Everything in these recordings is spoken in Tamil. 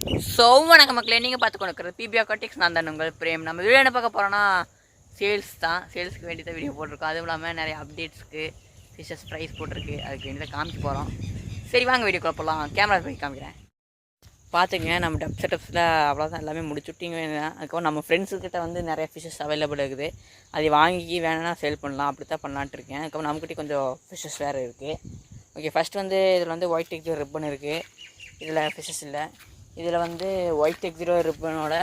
ஸோ வணக்கம் மக்களே, நீங்கள் பார்த்து கொண்டிருக்கிறது பிபி அக்வாட்டிக்ஸ். நான் தான் உங்கள் பிரேம். நம்ம வீடியோ என்ன பார்க்க போகிறோன்னா சேல்ஸ் தான். சேல்ஸுக்கு வேண்டி தான் வீடியோ போட்டிருக்கோம். அதுவும் இல்லாமல் நிறைய அப்டேட்ஸ்க்கு ஃபிஷஸ் ப்ரைஸ் போட்டிருக்கு, அதுக்கு வேண்டி தான் காமிக்க போகிறோம். சரி வாங்க வீடியோக்குள்ள போகலாம். கேமரா போய் காமிக்கிறேன். பார்த்துங்க, நம்ம டப் செட்டப்ஸில் அவ்வளோதான் எல்லாமே முடிச்சுட்டிங்க. அதுக்கப்புறம் நம்ம ஃப்ரெண்ட்ஸுக்கிட்ட வந்து நிறைய ஃபிஷஸ் அவைலபிள் இருக்குது. அதை வாங்கி வேணும்னா சேல் பண்ணலாம், அப்படி தான் பண்ணலான்ட்டு இருக்கேன். அதுக்கப்புறம் நம்மக்கிட்டே கொஞ்சம் ஃபிஷஸ் வேறு இருக்குது. ஓகே, ஃபஸ்ட் வந்து இதில் வந்து ஒயிட் எக்ஸிரோ ரிப்பன் இருக்குது. இதில் ஃபிஷஸ் இல்லை. இதில் வந்து ஒயிட் எக்ஸிரோ ரிப்பனோட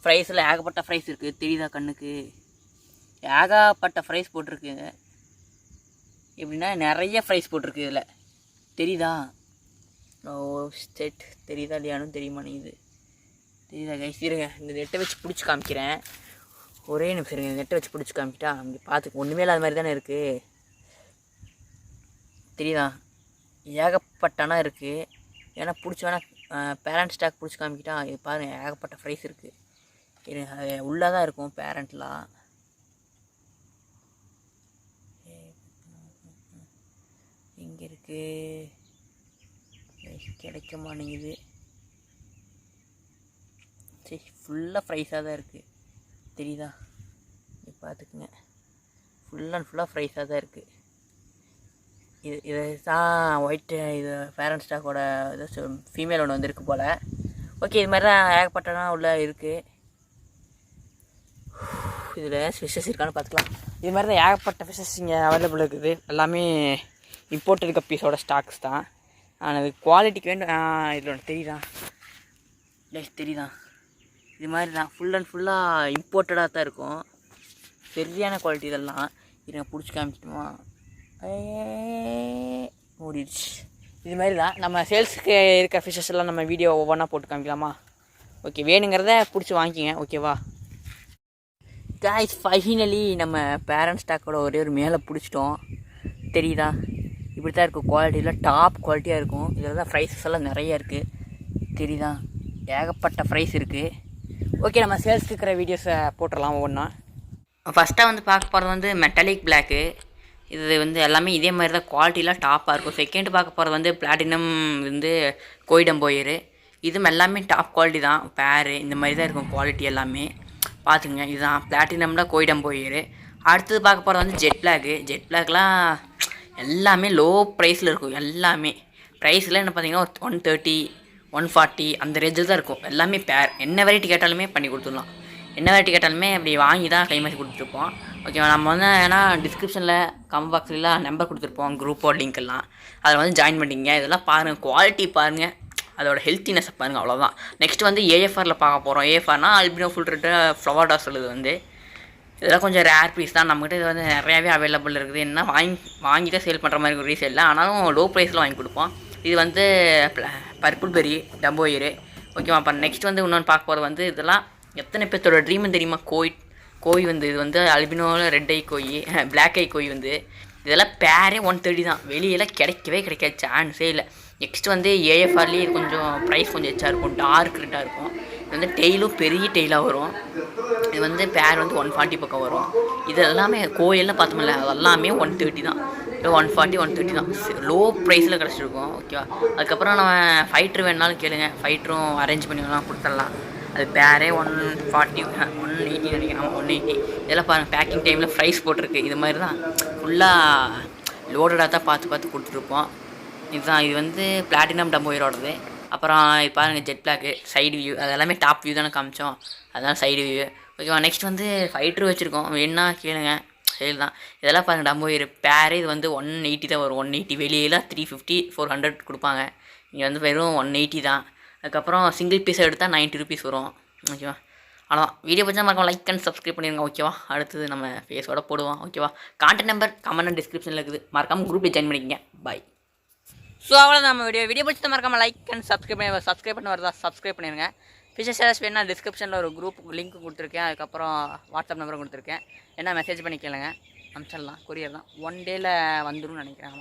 ப்ரைஸில் ஏகப்பட்ட ப்ரைஸ் இருக்குது. தெரியுதா கண்ணுக்கு? ஏகப்பட்ட ப்ரைஸ் போட்டிருக்குங்க. எப்படின்னா நிறைய ப்ரைஸ் போட்டிருக்கு இதில். தெரியுதா? ஓ ஸ்டெட் தெரியுதா இல்லையானு தெரியுமா இது? தெரியுதா கைஸ்? இருங்க, இந்த நெட்டை வச்சு பிடிச்சி காமிக்கிறேன். ஒரே நிமிஷம் இருங்க, இந்த நெட்டை வச்சு பிடிச்சி காமிக்கிட்டா அங்கே பார்த்துக்க ஒன்றுமே இல்லாத மாதிரி தானே இருக்குது. தெரியுதா? ஏகப்பட்டனா இருக்குது. ஏன்னா பிடிச்சி வேணால் பேரண்ட் ஸ்டாக் பிடிச்சி காமிக்கிட்டா இது பாருங்கள், ஏகப்பட்ட ப்ரைஸ் இருக்குது. இது உள்ளே தான் இருக்கும் பேரண்ட்லாம். எங்கே இருக்குது? கிடைக்க மாட்டேங்குது. சரி, ஃபுல்லாக ப்ரைஸாக தான் இருக்குது. தெரியுதா? இது பார்த்துக்குங்க, ஃபுல் அண்ட் ஃபுல்லாக ப்ரைஸாக தான் இருக்குது. இது தான் ஒயிட்டு, இது பேரண்ட் ஸ்டாக்கோட இது ஃபீமேல் ஒன்று வந்துருக்கு போல். ஓகே, இது மாதிரி தான் ஏகப்பட்டனா உள்ள இருக்குது. இதில் ஃபிஷஸ் இருக்கான்னு பார்த்துக்கலாம். இது மாதிரி தான் ஏகப்பட்ட ஃபிஷஸ் இங்கே அவைலபிள் இருக்குது. எல்லாமே இம்போர்ட்டட் கப்பீஸோட ஸ்டாக்ஸ் தான். ஆனால் அது குவாலிட்டிக்கு வேண்டும். இதில் ஒன்று தெரியுதா? தெரியுதா? இது மாதிரி தான் ஃபுல் அண்ட் ஃபுல்லாக இம்போர்ட்டடாக தான் இருக்கும். சரியான குவாலிட்டி இதெல்லாம். இதை பிடிச்சி காமிச்சிட்டுமா? மூடிடுச்சு. இது மாதிரி தான் நம்ம சேல்ஸுக்கு இருக்க ஃபிஷஸ் எல்லாம் நம்ம வீடியோ ஒவ்வொன்றா போட்டு காமிக்கலாமா? ஓகே, வேணுங்கிறத பிடிச்சி வாங்கிக்கிங்க. ஓகேவா கைஸ்? ஃபைனலி நம்ம பேரண்ட் ஸ்டாக்கோட ஒரே ஒரு மேலே பிடிச்சிட்டோம். தெரியுதா? இப்படி தான் இருக்கும். குவாலிட்டியில் டாப் குவாலிட்டியாக இருக்கும். இதில் தான் ப்ரைஸஸ் எல்லாம் நிறைய இருக்குது. தெரியுதா? ஏகப்பட்ட ப்ரைஸ் இருக்குது. ஓகே, நம்ம சேல்ஸுக்கு இருக்கிற வீடியோஸை போட்டுடலாம் ஒவ்வொன்றா. ஃபஸ்ட்டாக வந்து பார்க்க போகிறது வந்து மெட்டாலிக் பிளாக்கு. இது வந்து எல்லாமே இதே மாதிரி தான் குவாலிட்டிலாம் டாப்பாக இருக்கும். செகண்ட் பார்க்க போகிறது வந்து பிளாட்டினம் வந்து கோயிடம்போயரு. இதுவும் எல்லாமே டாப் குவாலிட்டி தான். பேரு இந்த மாதிரி தான் இருக்கும் குவாலிட்டி எல்லாமே. பார்த்துங்க, இதுதான் பிளாட்டினமில் கோயிடம்போயரு. அடுத்தது பார்க்க போகிறது வந்து ஜெட் பிளாக்கு. ஜெட் பிளாக்லாம் எல்லாமே லோ ப்ரைஸில் இருக்கும். எல்லாமே ப்ரைஸில் என்ன பார்த்தீங்கன்னா ஒரு 130 140 அந்த ரேஞ்சில் தான் இருக்கும். எல்லாமே பேர். என்ன வெரைட்டி கேட்டாலுமே பண்ணி கொடுத்துடலாம். என்ன வெரைட்டி கேட்டாலுமே அப்படி வாங்கி தான் கை மாற்றி கொடுத்துருப்போம். ஓகேவா? நம்ம வந்து ஏன்னா டிஸ்கிரிப்ஷனில் கமெண்ட் பாக்ஸ்லாம் நம்பர் கொடுத்துருப்போம், குரூப்போட லிங்க் எல்லாம். அதில் வந்து ஜாயின் பண்ணிங்க. இதெல்லாம் பாருங்கள், குவாலிட்டி பாருங்கள், அதோட ஹெல்த்தினஸை பாருங்கள். அவ்வளோதான். நெக்ஸ்ட் வந்து ஏஎஃப்ஆரில் பார்க்க போகிறோம். ஏஎஃப்ஆர்னா அல்பினோ ஃபுல் ரெட்டு ஃப்ளவர் டாஸ் சொல்லுது வந்து. இதெல்லாம் கொஞ்சம் ரேர் பீஸ் தான். நம்மகிட்ட இது வந்து நிறையாவே அவைலபிள் இருக்குது. என்ன வாங்கி தான் சேல் பண்ணுற மாதிரி ஒரு ரீசேல், ஆனாலும் லோ ப்ரைஸில் வாங்கி கொடுப்போம். இது வந்து பர்பிள் பெரி டம்போயரு. ஓகேவா? அப்போ நெக்ஸ்ட் வந்து இன்னொன்று பார்க்க போகிறது வந்து இதெல்லாம் எத்தனை பேர்த்தோட ட்ரீம்னு தெரியுமா? கோய் வந்து இது வந்து அல்பினோவில் ரெட் ஐ கோய், பிளாக் ஐ கோய் வந்து. இதெல்லாம் பேரே 130 தான். வெளியெல்லாம் கிடைக்காது, சான்ஸே இல்லை. நெக்ஸ்ட் வந்து ஏஎஃப்ஆர்லேயே இது கொஞ்சம் ப்ரைஸ் கொஞ்சம் எச்சா இருக்கும், டார்க் ரெட்டாக இருக்கும். இது வந்து டெய்லும் பெரிய டெய்லாக வரும். இது வந்து பேர் வந்து 140 பக்கம் வரும். இது எல்லாமே கோயிலெலாம் பார்த்தோம்ல, அதெல்லாமே 130 தான். 140 130 தான். லோ ப்ரைஸில் கிடச்சிருக்கும். ஓகேவா? அதுக்கப்புறம் நம்ம ஃபைட்ரு வேணுனாலும் கேளுங்க, ஃபைட்ரும் அரேஞ்ச் பண்ணிக்கலாம், கொடுத்துடலாம். அது பேரே 140 180 நினைக்கிறேன். 180. இதெல்லாம் பாருங்கள், பேக்கிங் டைமில் ப்ரைஸ் போட்டிருக்கு. இது மாதிரி தான் ஃபுல்லாக லோடடாக தான் பார்த்து கொடுத்துருப்போம். இதுதான். இது வந்து பிளாட்டினம் டம்போயரோடது. அப்புறம் இது பாருங்கள், ஜெட் பிளாக்கு சைடு வியூ. அது எல்லாமே டாப் வியூ தானே காமிச்சோம், அதனால் சைடு வியூ. ஓகேவா? நெக்ஸ்ட் வந்து ஃபைட்ரு வச்சுருக்கோம், வேணா கேளுங்க, சைடு தான். இதெல்லாம் பாருங்கள், டம்போயர் பேரே இது வந்து 180 தான் வரும். 180. வெளியெல்லாம் 350 400 கொடுப்பாங்க. இங்கே வந்து வெறும் 180 தான். அதுக்கப்புறம் சிங்கிள் பீஸ் எடுத்தால் 90 ருபீஸ் வரும். ஓகேவா? அவ்வளோதான். வீடியோ பிடிச்சா மறக்காம லைக் அண்ட் சப்ஸ்கிரைப் பண்ணிடுங்க. ஓகேவா? அடுத்தது நம்ம ஃபேஸோட போடுவோம். ஓகேவா? கான்டாக்ட் நம்பர் கமெண்ட் டிஸ்கிரிப்ஷனில் இருக்குது. மறக்காமல் குரூப்பில் ஜாயின் பண்ணிக்கங்க. பாய். ஸோ அவ்வளோதான் நம்ம வீடியோ பிடிச்சா மறக்காமல் லைக் அண்ட் சப்ஸ்கிரைப் பண்ண வரதா சப்ஸ்கிரைப் பண்ணிடுங்க. ஃபிஷஸ் சேல்ஸ் வேணா டிஸ்கிரிப்ஷனில் ஒரு குரூப் லிங்க் கொடுத்துருக்கேன். அதுக்கப்புறம் வாட்ஸ்அப் நம்பரும் கொடுத்துருக்கேன். என்ன மெசேஜ் பண்ணி கேளுங்க, அனுப்பிச்சிடலாம். கொரியர் தான். 1 டேயில் வந்துடும் நினைக்கிறேன்.